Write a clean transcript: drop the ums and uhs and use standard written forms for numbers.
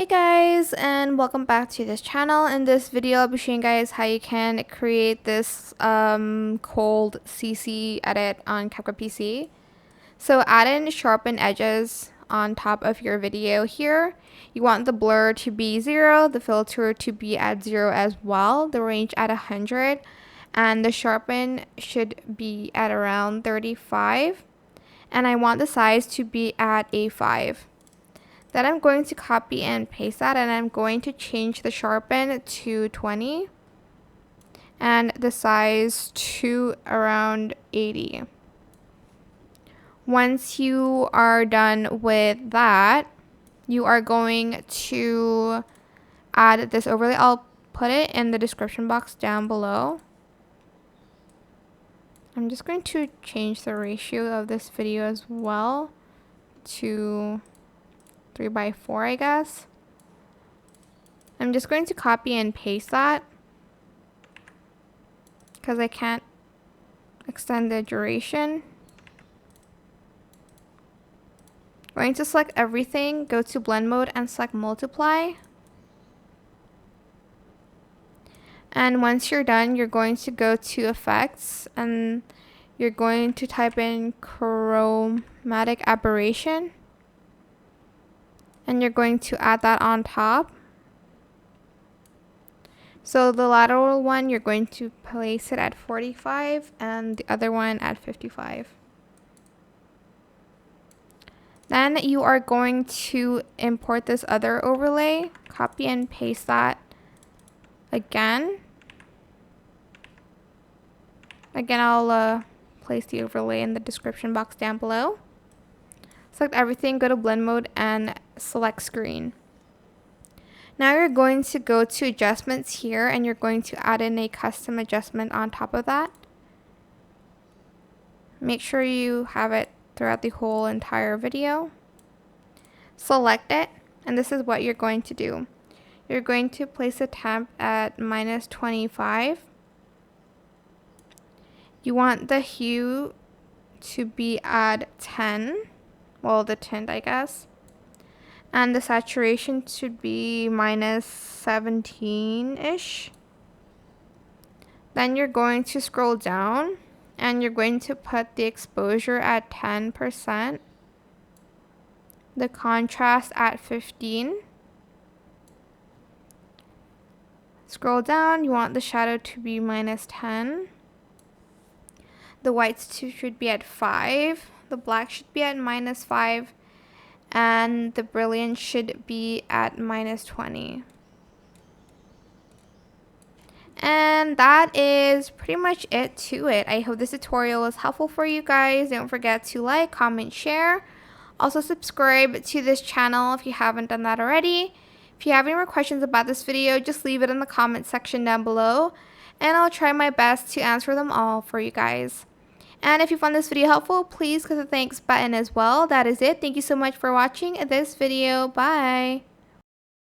Hey guys, and welcome back to this channel. In this video I'll be showing you guys how you can create this cold CC edit on CapCut PC. So add in sharpen edges on top of your video here. You want the blur to be 0, the filter to be at 0 as well, the range at 100, and the sharpen should be at around 35, and I want the size to be at A5. Then I'm going to copy and paste that, and I'm going to change the sharpen to 20 and the size to around 80. Once you are done with that, you are going to add this overlay. I'll put it in the description box down below. I'm just going to change the ratio of this video as well to 3:4, I guess. I'm just going to copy and paste that because I can't extend the duration. Going to select everything, go to blend mode and select multiply. And once you're done, you're going to go to effects and you're going to type in chromatic aberration. And you're going to add that on top. So the lateral one, you're going to place it at 45 and the other one at 55. Then you are going to import this other overlay, copy and paste that again. Again, I'll place the overlay in the description box down below. Select everything, go to blend mode and select screen. Now you're going to go to adjustments here and you're going to add in a custom adjustment on top of that. Make sure you have it throughout the whole entire video. Select it, and this is what you're going to do. You're going to place a temp at -25. You want the hue to be at 10. Well, the tint, I guess. And the saturation should be -17-ish. Then you're going to scroll down and you're going to put the exposure at 10%. The contrast at 15. Scroll down, you want the shadow to be -10. The whites should be at 5. The black should be at -5. And the brilliance should be at -20. And that is pretty much it to it. I hope this tutorial was helpful for you guys. Don't forget to like, comment, share. Also subscribe to this channel if you haven't done that already. If you have any more questions about this video, just leave it in the comment section down below, and I'll try my best to answer them all for you guys. And if you found this video helpful, please click the thanks button as well. That is it. Thank you so much for watching this video. Bye.